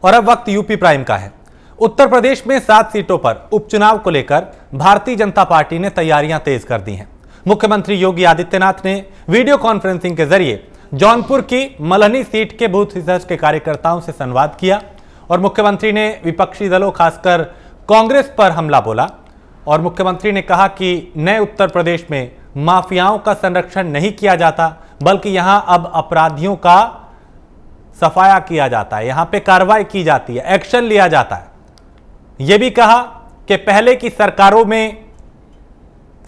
और अब वक्त यूपी प्राइम का है। उत्तर प्रदेश में 7 सीटों पर उपचुनाव को लेकर भारतीय जनता पार्टी ने तैयारियां तेज कर दी हैं। मुख्यमंत्री योगी आदित्यनाथ ने वीडियो कॉन्फ्रेंसिंग के जरिए जौनपुर की मल्हनी सीट के बूथ रिसर्च के कार्यकर्ताओं से संवाद किया और मुख्यमंत्री ने विपक्षी दलों खासकर कांग्रेस पर हमला बोला और मुख्यमंत्री ने कहा कि नए उत्तर प्रदेश में माफियाओं का संरक्षण नहीं किया जाता, बल्कि यहां अब अपराधियों का सफाया किया जाता है, यहां पे कार्रवाई की जाती है, एक्शन लिया जाता है। यह भी कहा कि पहले की सरकारों में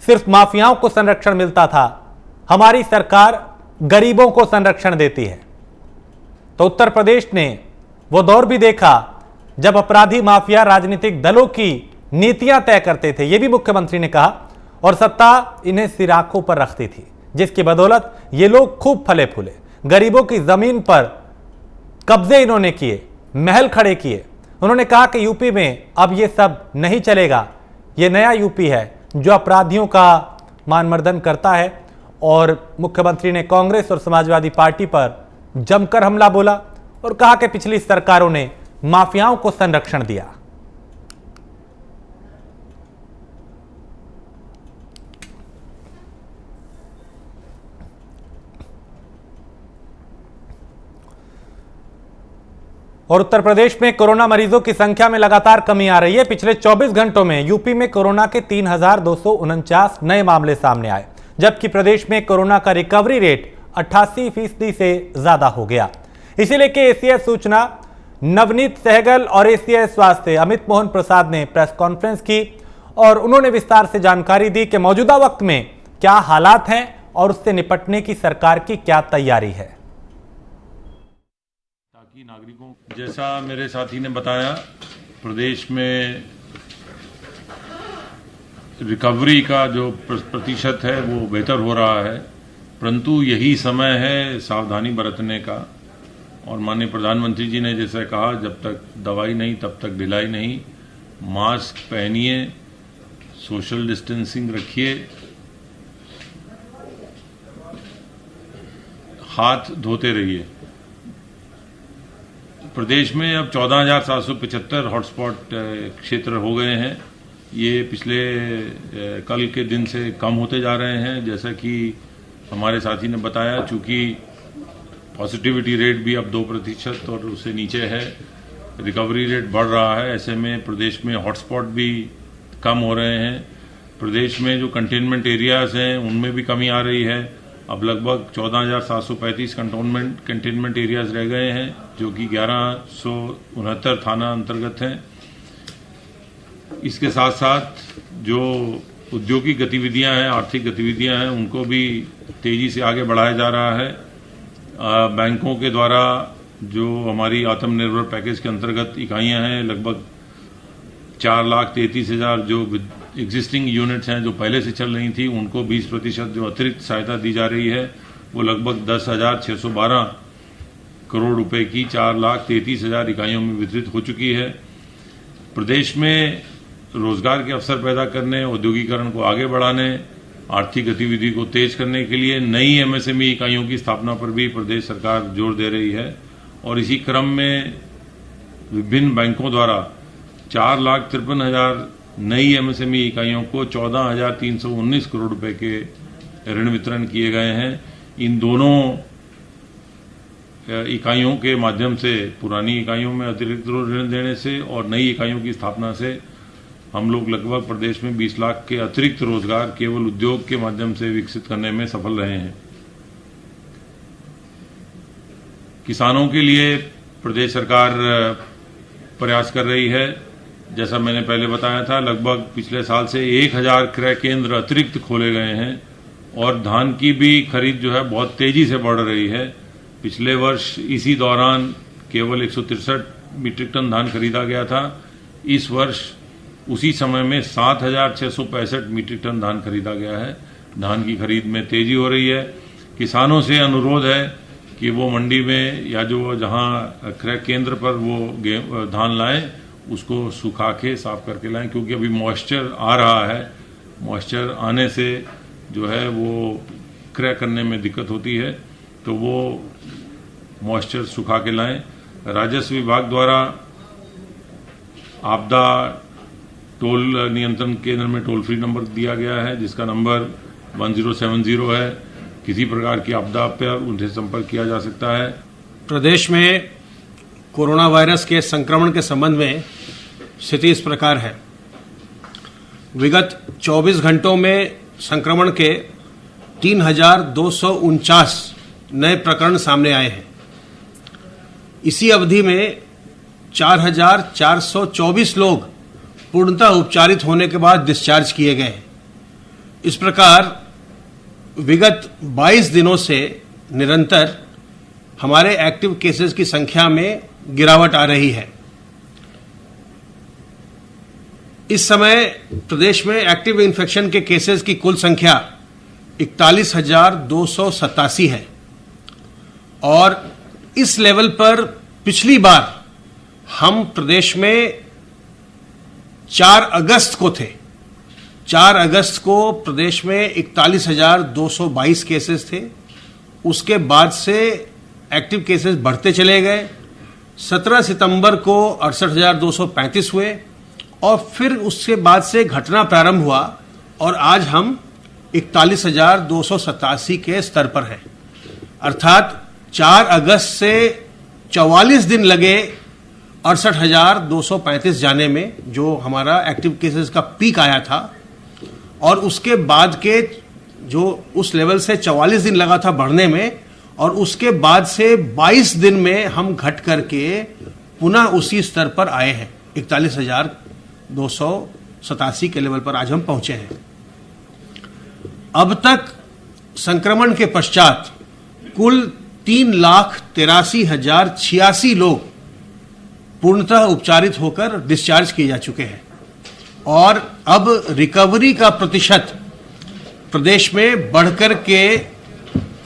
सिर्फ माफियाओं को संरक्षण मिलता था, हमारी सरकार गरीबों को संरक्षण देती है। तो उत्तर प्रदेश ने वो दौर भी देखा जब अपराधी माफिया राजनीतिक दलों की नीतियां तय करते थे, यह भी मुख्यमंत्री ने कहा, और सत्ता इन्हें सिराखों पर रखती थी, जिसकी बदौलत ये लोग खूब फले फूले, गरीबों की जमीन पर कब्जे इन्होंने किए, महल खड़े किए। उन्होंने कहा कि यूपी में अब ये सब नहीं चलेगा, ये नया यूपी है जो अपराधियों का मानमर्दन करता है। और मुख्यमंत्री ने कांग्रेस और समाजवादी पार्टी पर जमकर हमला बोला और कहा कि पिछली सरकारों ने माफियाओं को संरक्षण दिया। और उत्तर प्रदेश में कोरोना मरीजों की संख्या में लगातार कमी आ रही है। पिछले 24 घंटों में यूपी में कोरोना के 3,249 नए मामले सामने आए, जबकि प्रदेश में कोरोना का रिकवरी रेट 88% से ज्यादा हो गया। इसी लेके एसीएस सूचना नवनीत सहगल और एसीएस स्वास्थ्य अमित मोहन प्रसाद ने प्रेस कॉन्फ्रेंस की और उन्होंने विस्तार से जानकारी दी कि मौजूदा वक्त में क्या हालात हैं और उससे निपटने की सरकार की क्या तैयारी है। ताकि नागरिकों, जैसा मेरे साथी ने बताया, प्रदेश में रिकवरी का जो प्रतिशत है वो बेहतर हो रहा है, परंतु यही समय है सावधानी बरतने का। और माननीय प्रधानमंत्री जी ने जैसे कहा, जब तक दवाई नहीं तब तक ढिलाई नहीं। मास्क पहनिए, सोशल डिस्टेंसिंग रखिए, हाथ धोते रहिए। प्रदेश में अब 14,775 हॉटस्पॉट क्षेत्र हो गए हैं। ये पिछले कल के दिन से कम होते जा रहे हैं। जैसा कि हमारे साथी ने बताया, चूंकि पॉजिटिविटी रेट भी अब 2% और उससे नीचे है, रिकवरी रेट बढ़ रहा है, ऐसे में प्रदेश में हॉटस्पॉट भी कम हो रहे हैं। प्रदेश में जो कंटेनमेंट एरियाज हैं उनमें भी कमी आ रही है। अब लगभग 14,735 कंटेनमेंट एरियाज रह गए हैं, जो कि 1169 थाना अंतर्गत हैं। इसके साथ साथ जो औद्योगिक गतिविधियां हैं, आर्थिक गतिविधियां हैं, उनको भी तेजी से आगे बढ़ाया जा रहा है। बैंकों के द्वारा जो हमारी आत्मनिर्भर पैकेज के अंतर्गत इकाइयां हैं, लगभग 4,33,000 जो एग्जिस्टिंग यूनिट्स हैं जो पहले से चल रही थी, उनको 20% जो अतिरिक्त सहायता दी जा रही है, वो लगभग 10,612 करोड़ रुपए की 4,33,000 इकाइयों में वितरित हो चुकी है। प्रदेश में रोजगार के अवसर पैदा करने, औद्योगिकरण को आगे बढ़ाने, आर्थिक गतिविधि को तेज करने के लिए नई एमएसएमई इकाइयों की स्थापना पर भी प्रदेश सरकार जोर दे रही है। और इसी क्रम में विभिन्न बैंकों द्वारा 4,53,000 नई एमएसएमई इकाइयों को 14,319 करोड़ रुपए के ऋण वितरण किए गए हैं। इन दोनों इकाइयों के माध्यम से, पुरानी इकाइयों में अतिरिक्त ऋण देने से और नई इकाइयों की स्थापना से, हम लोग लगभग प्रदेश में 20 लाख के अतिरिक्त रोजगार केवल उद्योग के माध्यम से विकसित करने में सफल रहे हैं। किसानों के लिए प्रदेश सरकार प्रयास कर रही है। जैसा मैंने पहले बताया था, लगभग पिछले साल से 1,000 क्रय केंद्र अतिरिक्त खोले गए हैं और धान की भी खरीद जो है बहुत तेजी से बढ़ रही है। पिछले वर्ष इसी दौरान केवल 163 मीट्रिक टन धान खरीदा गया था। इस वर्ष उसी समय में 7,665 मीट्रिक टन धान खरीदा गया है। धान की खरीद में तेजी हो रही है। किसानों से अनुरोध है कि वो मंडी में या जो जहां क्रय केंद्र पर वो धान लाएं, उसको सुखा के साफ करके लाएं, क्योंकि अभी मॉइस्चर आ रहा है। मॉइस्चर आने से जो है वो क्रय करने में दिक्कत होती है, तो वो मॉइस्चर सुखा के लाएं। राजस्व विभाग द्वारा आपदा टोल नियंत्रण केंद्र में टोल फ्री नंबर दिया गया है, जिसका नंबर 1070 है। किसी प्रकार की आपदा पर उनसे संपर्क किया जा सकता है। प्रदेश में कोरोना वायरस के संक्रमण के संबंध में स्थिति इस प्रकार है। विगत 24 घंटों में संक्रमण के 3,249 नए प्रकरण सामने आए हैं। इसी अवधि में 4,424 लोग पूर्णतः उपचारित होने के बाद डिस्चार्ज किए गए हैं। इस प्रकार विगत 22 दिनों से निरंतर हमारे एक्टिव केसेस की संख्या में गिरावट आ रही है। इस समय प्रदेश में एक्टिव इन्फेक्शन के केसेस की कुल संख्या 41,287 है और इस लेवल पर पिछली बार हम प्रदेश में 4 अगस्त को थे। 4 अगस्त को प्रदेश में 41,222 केसेस थे। उसके बाद से एक्टिव केसेस बढ़ते चले गए। 17 सितंबर को 68,235 हुए और फिर उसके बाद से घटना प्रारंभ हुआ और आज हम 41,287 के स्तर पर हैं। अर्थात 4 अगस्त से 44 दिन लगे 68,235 जाने में, जो हमारा एक्टिव केसेस का पीक आया था, और उसके बाद के जो उस लेवल से 44 दिन लगा था बढ़ने में, और उसके बाद से 22 दिन में हम घट करके पुनः उसी स्तर पर आए हैं। 41,287 के लेवल पर आज हम पहुंचे हैं। अब तक संक्रमण के पश्चात कुल 3,83,086 लोग पूर्णतः उपचारित होकर डिस्चार्ज किए जा चुके हैं और अब रिकवरी का प्रतिशत प्रदेश में बढ़कर के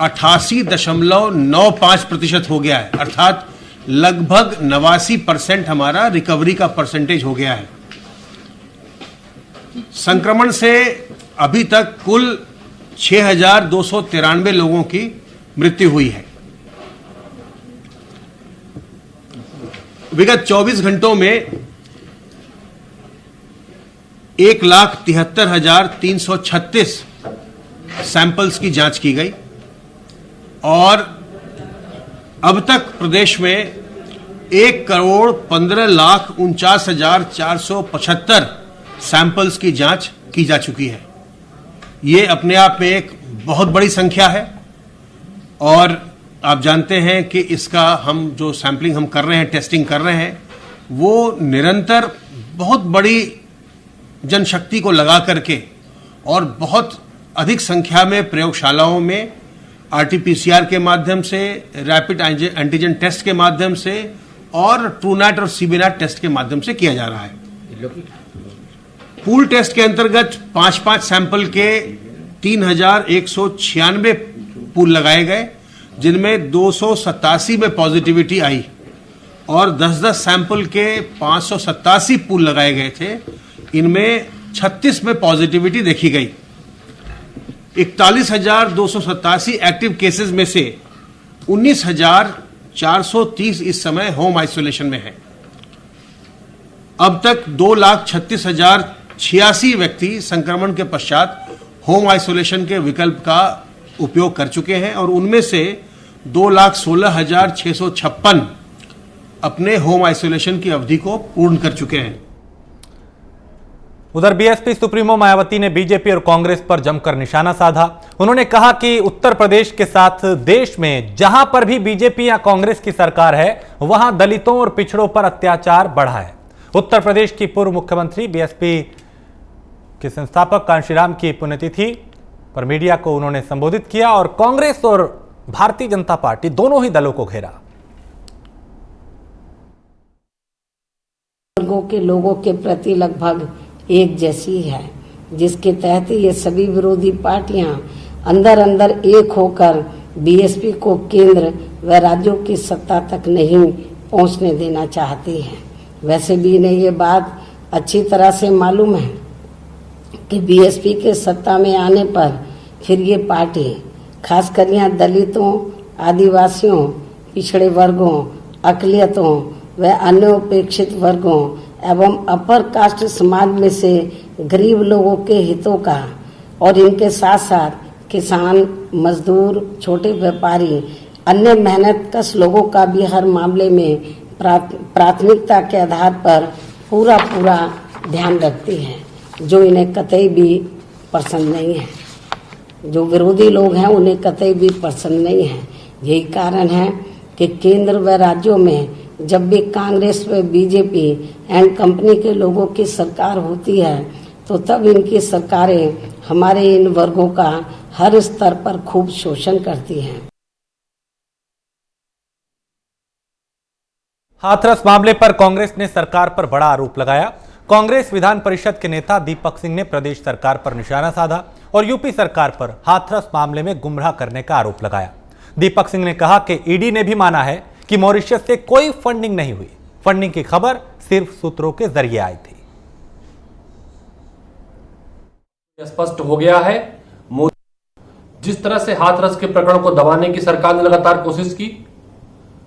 88.95% हो गया है। अर्थात लगभग 89% हमारा रिकवरी का परसेंटेज हो गया है। संक्रमण से अभी तक कुल 6,293 लोगों की मृत्यु हुई है। विगत 24 घंटों में 1,73,336 सैंपल्स की जांच की गई और अब तक प्रदेश में 1,15,49,475 सैंपल्स की जांच की जा चुकी है। ये अपने आप में एक बहुत बड़ी संख्या है और आप जानते हैं कि इसका हम जो सैंपलिंग हम कर रहे हैं, टेस्टिंग कर रहे हैं, वो निरंतर बहुत बड़ी जनशक्ति को लगा करके और बहुत अधिक संख्या में प्रयोगशालाओं में आरटीपीसीआर के माध्यम से, रैपिड एंटीजन टेस्ट के माध्यम से और ट्रूनैट और सीबीनैट टेस्ट के माध्यम से किया जा रहा है। पूल टेस्ट के अंतर्गत 5-5 सैंपल के 3,196 पूल लगाए गए, जिनमें 287 में पॉजिटिविटी आई और 10-10 सैंपल के 587 पूल लगाए गए थे। इनमें 36 में पॉजिटिविटी देखी गई। 41,287 एक्टिव केसेस में से 19,430 इस समय होम आइसोलेशन में है। अब तक 2,36,086 व्यक्ति संक्रमण के पश्चात होम आइसोलेशन के विकल्प का उपयोग कर चुके हैं और उनमें से 2,16,656 अपने होम आइसोलेशन की अवधि को पूर्ण कर चुके हैं। उधर बीएसपी सुप्रीमो मायावती ने बीजेपी और कांग्रेस पर जमकर निशाना साधा। उन्होंने कहा कि उत्तर प्रदेश के साथ देश में जहां पर भी बीजेपी या कांग्रेस की सरकार है, वहां दलितों और पिछड़ों पर अत्याचार बढ़ा है। उत्तर प्रदेश की पूर्व मुख्यमंत्री बीएसपी के संस्थापक कांशीराम की पुण्यतिथि पर मीडिया को उन्होंने संबोधित किया और कांग्रेस और भारतीय जनता पार्टी दोनों ही दलों को घेरा। वर्गों के लोगों के प्रति लगभग एक जैसी है, जिसके तहत ये सभी विरोधी पार्टियां अंदर अंदर एक होकर बीएसपी को केंद्र व राज्यों की सत्ता तक नहीं पहुंचने देना चाहती हैं। वैसे भी इन्हें ये बात अच्छी तरह से मालूम है कि बीएसपी के सत्ता में आने पर फिर ये पार्टी खासकर यहाँ दलितों, आदिवासियों, पिछड़े वर्गों अकलियतों व अन्य उपेक्षित वर्गों एवं अपर कास्ट समाज में से गरीब लोगों के हितों का और इनके साथ साथ किसान, मजदूर, छोटे व्यापारी, अन्य मेहनतकश लोगों का भी हर मामले में प्राथमिकता के आधार पर पूरा ध्यान रखती है, जो इन्हें कतई भी पसंद नहीं है। जो विरोधी लोग हैं उन्हें कतई भी पसंद नहीं है। यही कारण है कि केंद्र व राज्यों में जब भी कांग्रेस व बीजेपी एंड कंपनी के लोगों की सरकार होती है तो तब इनकी सरकारें हमारे इन वर्गों का हर स्तर पर खूब शोषण करती हैं। हाथरस मामले पर कांग्रेस ने सरकार पर बड़ा आरोप लगाया। कांग्रेस विधान परिषद के नेता दीपक सिंह ने प्रदेश सरकार पर निशाना साधा और यूपी सरकार पर हाथरस मामले में गुमराह करने का आरोप लगाया। दीपक सिंह ने कहा कि ईडी ने भी माना है कि मॉरिशस से कोई फंडिंग नहीं हुई, फंडिंग की खबर सिर्फ सूत्रों के जरिए आई थी। स्पष्ट हो गया है, जिस तरह से हाथरस के प्रकरण को दबाने की सरकार ने लगातार कोशिश की,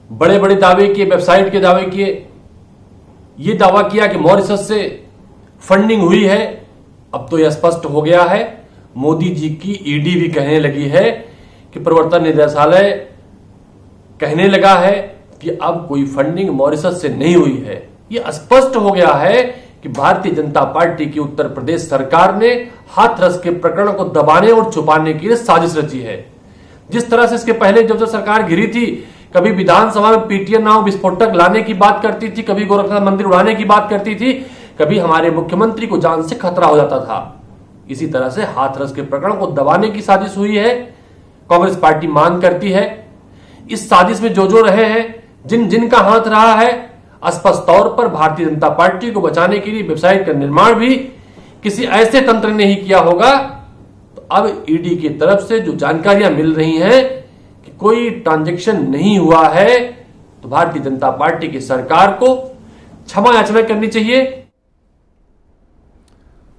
बड़े बड़े दावे किए, वेबसाइट के दावे किए, ये दावा किया कि मॉरिशस से फंडिंग हुई है। अब तो यह स्पष्ट हो गया है, मोदी जी की ईडी भी कहने लगी है कि प्रवर्तन निदेशालय कहने लगा है कि अब कोई फंडिंग मॉरिशस से नहीं हुई है। यह स्पष्ट हो गया है कि भारतीय जनता पार्टी की उत्तर प्रदेश सरकार ने हाथरस के प्रकरण को दबाने और छुपाने के लिए साजिश रची है। जिस तरह से इसके पहले जब सरकार घिरी थी, कभी विधानसभा में पीटीएन नाव विस्फोटक लाने की बात करती थी, कभी गोरखनाथ मंदिर उड़ाने की बात करती थी, कभी हमारे मुख्यमंत्री को जान से खतरा हो जाता था। इसी तरह से हाथरस के प्रकरण को दबाने की साजिश हुई है। कांग्रेस पार्टी मांग करती है इस साजिश में जो रहे हैं, जिनका हाथ रहा है, स्पष्ट तौर पर भारतीय जनता पार्टी को बचाने के लिए वेबसाइट का निर्माण भी किसी ऐसे तंत्र ने ही किया होगा। तो अब ईडी की तरफ से जो जानकारियां मिल रही हैं कि कोई ट्रांजैक्शन नहीं हुआ है, तो भारतीय जनता पार्टी की सरकार को क्षमा याचना करनी चाहिए।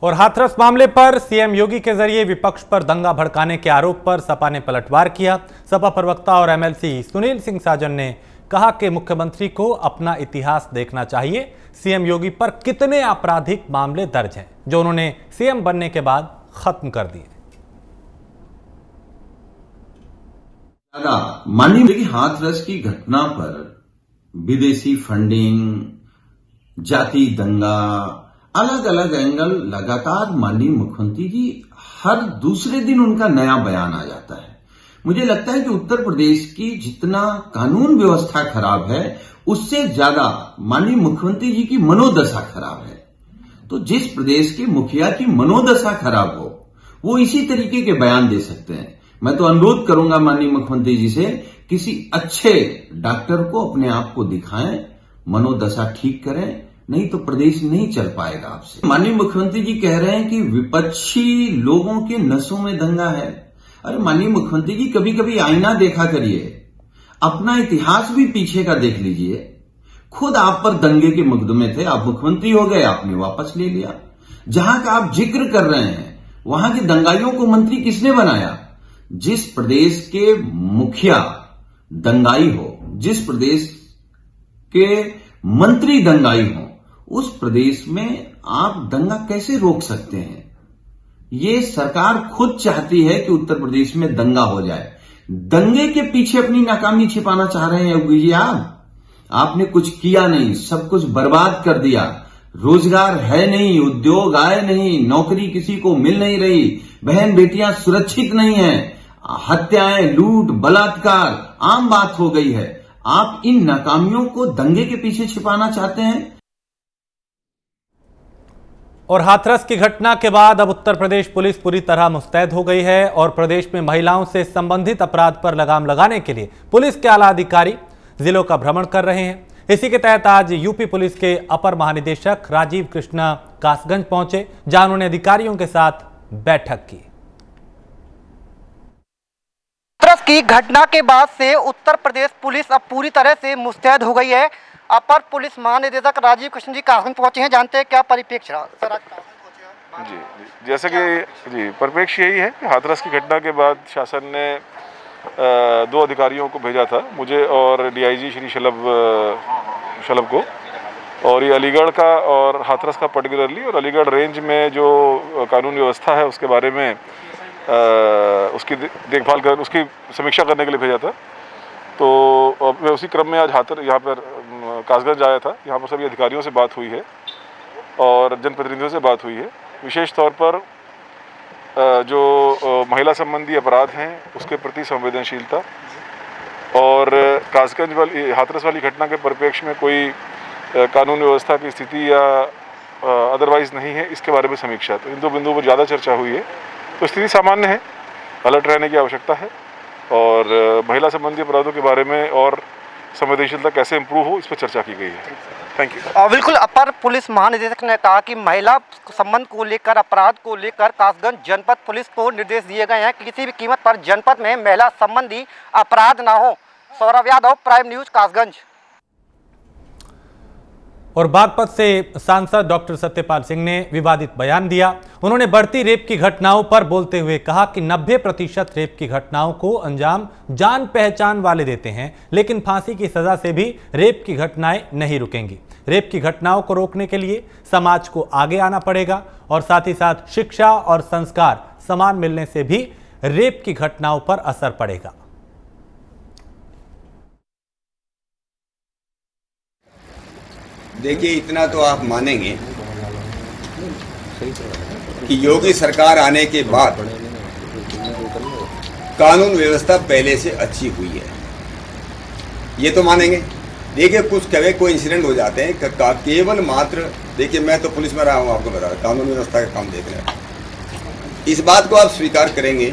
और हाथरस मामले पर सीएम योगी के जरिए विपक्ष पर दंगा भड़काने के आरोप पर सपा ने पलटवार किया। सपा प्रवक्ता और एमएलसी सुनील सिंह साजन ने कहा कि मुख्यमंत्री को अपना इतिहास देखना चाहिए। सीएम योगी पर कितने आपराधिक मामले दर्ज हैं जो उन्होंने सीएम बनने के बाद खत्म कर दिए। माननीय हाथरस की घटना पर विदेशी फंडिंग, जाति दंगा, अलग अलग एंगल लगातार माननीय मुख्यमंत्री जी हर दूसरे दिन उनका नया बयान आ जाता है। मुझे लगता है कि उत्तर प्रदेश की जितना कानून व्यवस्था खराब है, उससे ज्यादा माननीय मुख्यमंत्री जी की मनोदशा खराब है। तो जिस प्रदेश के मुखिया की मनोदशा खराब हो, वो इसी तरीके के बयान दे सकते हैं। मैं तो अनुरोध करूंगा माननीय मुख्यमंत्री जी से, किसी अच्छे डॉक्टर को अपने आप को दिखाएं, मनोदशा ठीक करें, नहीं तो प्रदेश नहीं चल पाएगा आपसे। माननीय मुख्यमंत्री जी कह रहे हैं कि विपक्षी लोगों के नसों में दंगा है। अरे माननीय मुख्यमंत्री जी, कभी कभी आईना देखा करिए, अपना इतिहास भी पीछे का देख लीजिए। खुद आप पर दंगे के मुकदमे थे, आप मुख्यमंत्री हो गए, आपने वापस ले लिया। जहां का आप जिक्र कर रहे हैं, वहां के दंगाइयों को मंत्री किसने बनाया? जिस प्रदेश के मुखिया दंगाई हो, जिस प्रदेश के मंत्री दंगाई हो, उस प्रदेश में आप दंगा कैसे रोक सकते हैं? ये सरकार खुद चाहती है कि उत्तर प्रदेश में दंगा हो जाए। दंगे के पीछे अपनी नाकामी छिपाना चाह रहे हैं योगी जी। आपने कुछ किया नहीं, सब कुछ बर्बाद कर दिया। रोजगार है नहीं, उद्योग आए नहीं, नौकरी किसी को मिल नहीं रही, बहन बेटियां सुरक्षित नहीं है, हत्याएं, लूट, बलात्कार आम बात हो गई है। आप इन नाकामियों को दंगे के पीछे छिपाना चाहते हैं। और हाथरस की घटना के बाद अब उत्तर प्रदेश पुलिस पूरी तरह मुस्तैद हो गई है और प्रदेश में महिलाओं से संबंधित अपराध पर लगाम लगाने के लिए पुलिस के आला अधिकारी जिलों का भ्रमण कर रहे हैं। इसी के तहत आज यूपी पुलिस के अपर महानिदेशक राजीव कृष्णा कासगंज पहुंचे, जहां उन्होंने अधिकारियों के साथ बैठक की। हाथरस की घटना के बाद से उत्तर प्रदेश पुलिस अब पूरी तरह से मुस्तैद हो गई है। अपर पुलिस महानिदेशक राजीव कृष्ण जी कासगंज पहुंचे हैं, जानते हैं क्या परिप्रेक्ष्य रहा। सर आज कासगंज पहुंचे हैं। जी, जैसे कि परिप्रेक्ष्य यही है कि हाथरस की घटना के बाद शासन ने 2 अधिकारियों को भेजा था, मुझे और डीआईजी श्री शलभ को। और ये अलीगढ़ का और हाथरस का पर्टिकुलरली, और अलीगढ़ रेंज में जो कानून व्यवस्था है उसके बारे में उसकी देखभाल कर, उसकी समीक्षा करने के लिए भेजा था। तो मैं उसी क्रम में आज यहाँ पर कासगंज आया था। यहाँ पर सभी अधिकारियों से बात हुई है और जनप्रतिनिधियों से बात हुई है। विशेष तौर पर जो महिला संबंधी अपराध हैं उसके प्रति संवेदनशीलता, और कासगंज वाली, हाथरस वाली घटना के परिप्रेक्ष्य में कोई कानून व्यवस्था की स्थिति या अदरवाइज नहीं है, इसके बारे में समीक्षा। तो इन 2 बिंदुओं पर ज़्यादा चर्चा हुई है। तो स्थिति सामान्य है, अलर्ट रहने की आवश्यकता है, और महिला संबंधी अपराधों के बारे में और संवेदनशीलता कैसे इम्प्रूव हो, इस पर चर्चा की गई है। Thank you. बिल्कुल, अपर पुलिस महानिदेशक ने कहा कि महिला संबंध को लेकर, अपराध को लेकर कासगंज जनपद पुलिस को निर्देश दिए गए हैं कि किसी भी कीमत पर जनपद में महिला संबंधी अपराध ना हो। Saurabh Yadav, prime news, Kasganj. और बागपत से सांसद डॉक्टर सत्यपाल सिंह ने विवादित बयान दिया। उन्होंने बढ़ती रेप की घटनाओं पर बोलते हुए कहा कि 90% रेप की घटनाओं को अंजाम जान पहचान वाले देते हैं, लेकिन फांसी की सजा से भी रेप की घटनाएं नहीं रुकेंगी। रेप की घटनाओं को रोकने के लिए समाज को आगे आना पड़ेगा, और साथ ही साथ शिक्षा और संस्कार समान मिलने से भी रेप की घटनाओं पर असर पड़ेगा। देखिए, इतना तो आप मानेंगे कि योगी सरकार आने के बाद कानून व्यवस्था पहले से अच्छी हुई है, ये तो मानेंगे। देखिए, कुछ कभी कोई इंसिडेंट हो जाते हैं केवल मात्र, देखिए मैं तो पुलिस में रहा हूँ, आपको बता रहा, कानून व्यवस्था का काम देख रहे हैं, इस बात को आप स्वीकार करेंगे।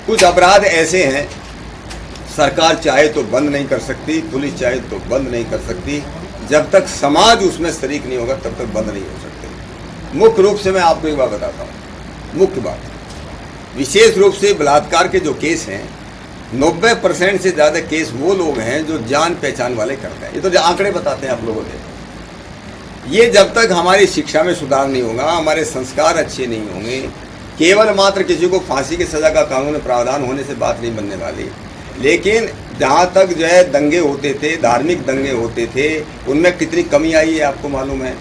कुछ अपराध ऐसे हैं सरकार चाहे तो बंद नहीं कर सकती, पुलिस चाहे तो बंद नहीं कर सकती, जब तक समाज उसमें शरीक नहीं होगा तब तक बंद नहीं हो सकते। मुख्य रूप से मैं आपको एक बात बताता हूँ, मुख्य बात, विशेष रूप से बलात्कार के जो केस हैं, 90% से ज़्यादा केस वो लोग हैं जो जान पहचान वाले करते हैं। ये तो आंकड़े बताते हैं आप लोगों ने। ये जब तक हमारी शिक्षा में सुधार नहीं होगा, हमारे संस्कार अच्छे नहीं होंगे, केवल मात्र किसी को फांसी की सज़ा का कानून प्रावधान होने से बात नहीं बनने वाली। लेकिन जहाँ तक जो है दंगे होते थे, धार्मिक दंगे होते थे, उनमें कितनी कमी आई है आपको मालूम है।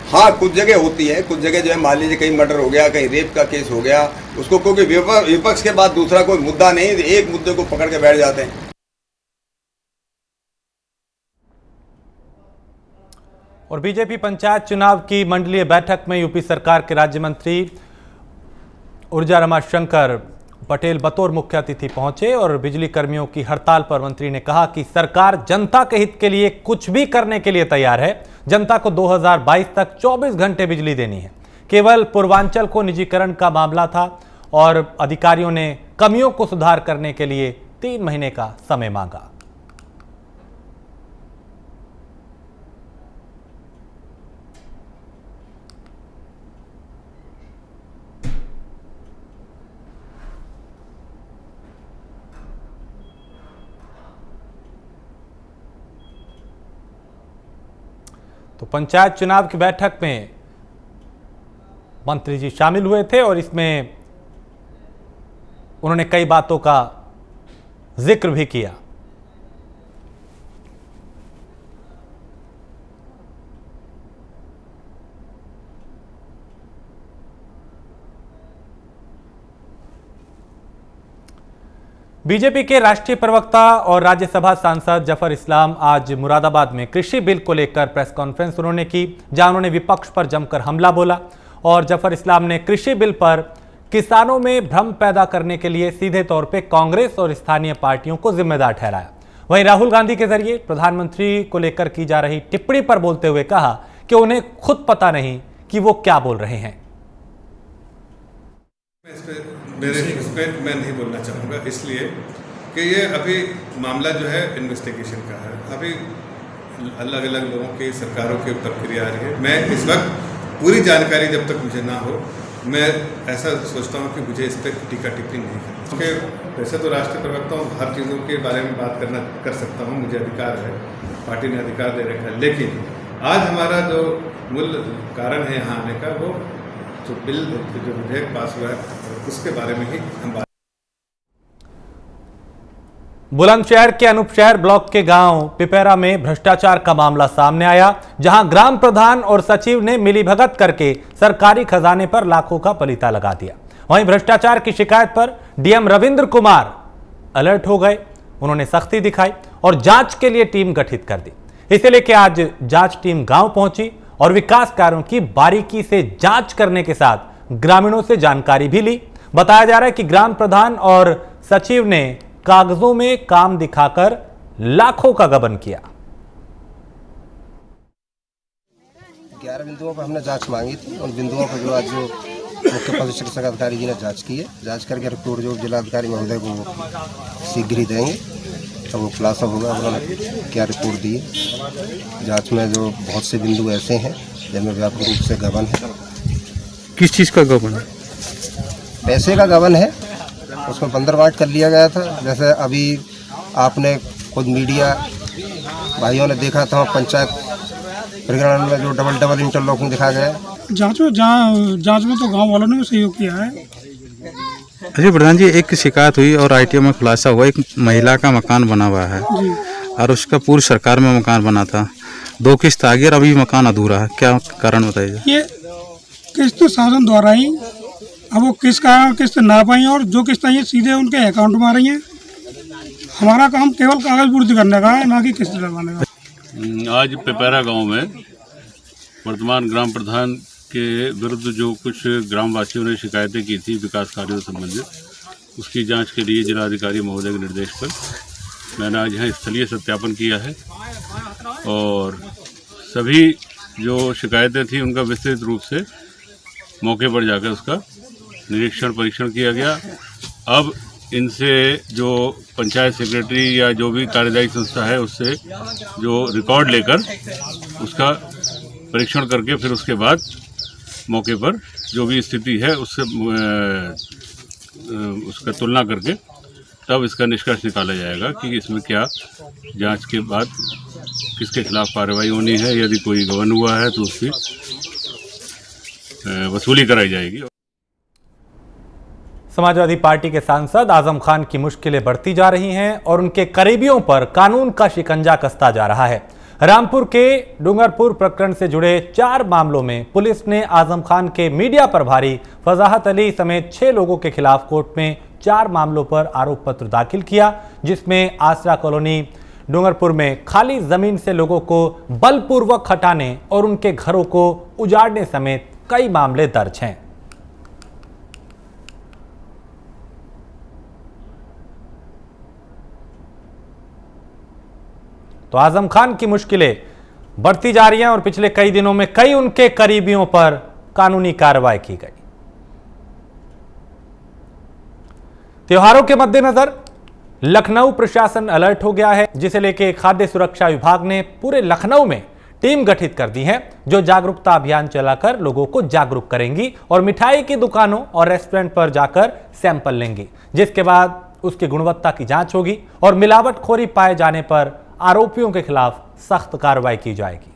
हाँ, कुछ जगह होती है, कुछ जगह जो है मान लीजिए कहीं मर्डर हो गया, कहीं रेप का केस हो गया, उसको क्योंकि विपक्ष के बाद दूसरा कोई मुद्दा नहीं, एक मुद्दे को पकड़ के बैठ जाते हैं। और बीजेपी पंचायत चुनाव की मंडलीय बैठक में यूपी सरकार के राज्य मंत्री ऊर्जा रमाशंकर पटेल बतौर मुख्य अतिथि पहुंचे, और बिजली कर्मियों की हड़ताल पर मंत्री ने कहा कि सरकार जनता के हित के लिए कुछ भी करने के लिए तैयार है। जनता को 2022 तक 24 घंटे बिजली देनी है। केवल पूर्वांचल को निजीकरण का मामला था, और अधिकारियों ने कमियों को सुधार करने के लिए 3 महीने का समय मांगा। तो पंचायत चुनाव की बैठक में मंत्री जी शामिल हुए थे, और इसमें उन्होंने कई बातों का जिक्र भी किया। बीजेपी के राष्ट्रीय प्रवक्ता और राज्यसभा सांसद जफर इस्लाम आज मुरादाबाद में कृषि बिल को लेकर प्रेस कॉन्फ्रेंस उन्होंने की, जहां उन्होंने विपक्ष पर जमकर हमला बोला। और जफर इस्लाम ने कृषि बिल पर किसानों में भ्रम पैदा करने के लिए सीधे तौर पे कांग्रेस और स्थानीय पार्टियों को जिम्मेदार ठहराया। वहीं राहुल गांधी के जरिए प्रधानमंत्री को लेकर की जा रही टिप्पणी पर बोलते हुए कहा कि उन्हें खुद पता नहीं कि वो क्या बोल रहे हैं। इस पर मैं नहीं बोलना चाहूँगा, इसलिए कि ये अभी मामला जो है इन्वेस्टिगेशन का है। अभी अलग अलग लोगों की, सरकारों की प्रक्रिया आ रही है। मैं इस वक्त पूरी जानकारी जब तक मुझे ना हो, मैं ऐसा सोचता हूँ कि मुझे इस पर टीका टिप्पणी नहीं करनी, क्योंकि वैसे तो राष्ट्रीय प्रवक्ता हूँ, हर चीज़ों के बारे में बात कर सकता हूँ, मुझे अधिकार है, पार्टी ने अधिकार दे रखा है। लेकिन आज हमारा जो मूल कारण है यहाँ आने का, वो जो बिल, जो विधेयक पास हुआ है, उसके बारे में ही हम बात। बुलंदशहर के अनूपशहर ब्लॉक के गांव पिपेरा में भ्रष्टाचार का मामला सामने आया, जहां ग्राम प्रधान और सचिव ने मिलीभगत करके सरकारी खजाने पर लाखों का पलीता लगा दिया। वहीं भ्रष्टाचार की शिकायत पर डीएम रविंद्र कुमार अलर्ट हो गए। उन्होंने सख्ती दिखाई और जांच के लिए टीम गठित कर दी। इसे लेकर आज जांच टीम गांव पहुंची और विकास कार्यों की बारीकी से जांच करने के साथ ग्रामीणों से जानकारी भी ली। बताया जा रहा है कि ग्राम प्रधान और सचिव ने कागजों में काम दिखाकर लाखों का गबन किया। 11 बिंदुओं पर हमने जांच मांगी थी। उन बिंदुओं पर जो आज जो मुख्य पशु चिकित्सक अधिकारी जी ने जांच की है, जांच करके रिपोर्ट जो जिलाधिकारी महोदय को शीघ्र ही देंगे, तो वो खुलासा होगा उन्होंने क्या रिपोर्ट दी है। जांच में जो बहुत से बिंदु ऐसे हैं जिनमें व्यापक रूप से गबन है। किस चीज़ का गबन है? पैसे का गबन है, उसमें बंदरवाट कर लिया गया था। जैसे अभी आपने खुद मीडिया भाइयों ने देखा था, पंचायत प्रकरण में जो डबल इंटरलॉकिंग दिखा गया। जांच में तो गांव वालों ने सहयोग किया है। अच्छा प्रधान जी, एक शिकायत हुई और आईटीओ में खुलासा हुआ, एक महिला का मकान बना हुआ है और उसका पूर्व सरकार में मकान बना था, 2 किस्त आ गई और अभी मकान अधूरा है, क्या कारण बताइए? ये किस्त शासन द्वारा ही, अब वो किस्त ना पाई और जो किस्त आई है सीधे उनके अकाउंट में आ रही है। हमारा काम केवल कागज पूर्ति करने का है, ना कि किस्त लगाने का। आज पिपेरा गांव में वर्तमान ग्राम प्रधान के विरुद्ध जो कुछ ग्रामवासियों ने शिकायतें की थी विकास कार्यों से संबंधित, उसकी जांच के लिए जिलाधिकारी महोदय के निर्देश पर मैंने आज यहाँ स्थलीय सत्यापन किया है और सभी जो शिकायतें थी उनका विस्तृत रूप से मौके पर जाकर उसका निरीक्षण परीक्षण किया गया। अब इनसे जो पंचायत सेक्रेटरी या जो भी कार्यदायी संस्था है उससे जो रिकॉर्ड लेकर उसका परीक्षण करके फिर उसके बाद मौके पर जो भी स्थिति है उससे उसका तुलना करके तब इसका निष्कर्ष निकाला जाएगा कि इसमें क्या जांच के बाद किसके खिलाफ कार्रवाई होनी है। यदि कोई गबन हुआ है तो उसकी वसूली कराई जाएगी। समाजवादी पार्टी के सांसद आजम खान की मुश्किलें बढ़ती जा रही हैं और उनके करीबियों पर कानून का शिकंजा कसता जा रहा है। रामपुर के डूंगरपुर प्रकरण से जुड़े 4 मामलों में पुलिस ने आजम खान के मीडिया प्रभारी फजाहत अली समेत 6 लोगों के खिलाफ कोर्ट में 4 मामलों पर आरोप पत्र दाखिल किया, जिसमें आसरा कॉलोनी डूंगरपुर में खाली जमीन से लोगों को बलपूर्वक हटाने और उनके घरों को उजाड़ने समेत कई मामले दर्ज हैं। तो आजम खान की मुश्किलें बढ़ती जा रही हैं और पिछले कई दिनों में कई उनके करीबियों पर कानूनी कार्रवाई की गई। त्योहारों के मद्देनजर लखनऊ प्रशासन अलर्ट हो गया है, जिसे लेकर खाद्य सुरक्षा विभाग ने पूरे लखनऊ में टीम गठित कर दी है, जो जागरूकता अभियान चलाकर लोगों को जागरूक करेंगी और मिठाई की दुकानों और रेस्टोरेंट पर जाकर सैंपल लेंगी, जिसके बाद उसकी गुणवत्ता की जांच होगी और मिलावटखोरी पाए जाने पर आरोपियों के खिलाफ सख्त कार्रवाई की जाएगी।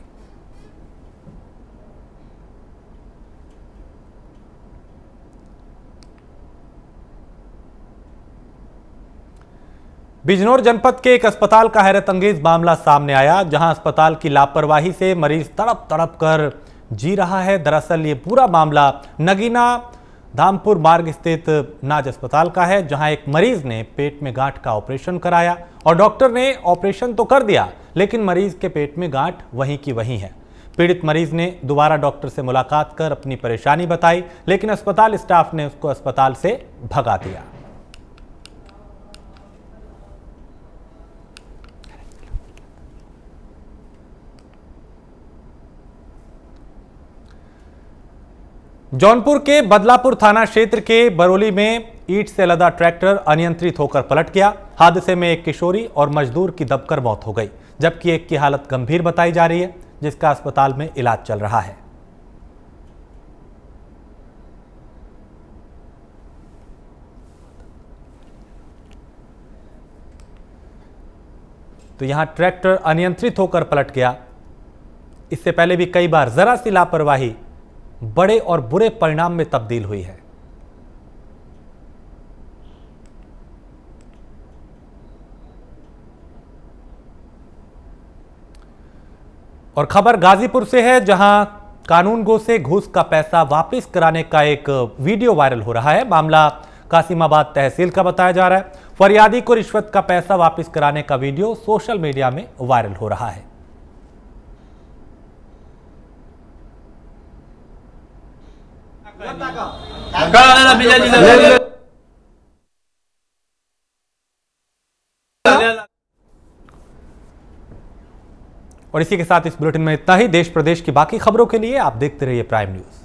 बिजनौर जनपद के एक अस्पताल का हैरत अंगेज मामला सामने आया, जहां अस्पताल की लापरवाही से मरीज तड़प तड़प कर जी रहा है। दरअसल ये पूरा मामला नगीना धामपुर मार्ग स्थित नाज अस्पताल का है, जहां एक मरीज ने पेट में गांठ का ऑपरेशन कराया और डॉक्टर ने ऑपरेशन तो कर दिया, लेकिन मरीज के पेट में गांठ वहीं की वहीं है। पीड़ित मरीज ने दोबारा डॉक्टर से मुलाकात कर अपनी परेशानी बताई, लेकिन अस्पताल स्टाफ ने उसको अस्पताल से भगा दिया। जौनपुर के बदलापुर थाना क्षेत्र के बरौली में ईंट से लदा ट्रैक्टर अनियंत्रित होकर पलट गया। हादसे में एक किशोरी और मजदूर की दबकर मौत हो गई, जबकि एक की हालत गंभीर बताई जा रही है, जिसका अस्पताल में इलाज चल रहा है। तो यहां ट्रैक्टर अनियंत्रित होकर पलट गया। इससे पहले भी कई बार जरा सी लापरवाही बड़े और बुरे परिणाम में तब्दील हुई है। और खबर गाजीपुर से है, जहां कानून गो से घूस का पैसा वापस कराने का एक वीडियो वायरल हो रहा है। मामला कासिमाबाद तहसील का बताया जा रहा है। फरियादी को रिश्वत का पैसा वापस कराने का वीडियो सोशल मीडिया में वायरल हो रहा है। और इसी के साथ इस बुलेटिन में इतना ही। देश प्रदेश की बाकी खबरों के लिए आप देखते रहिए प्राइम न्यूज।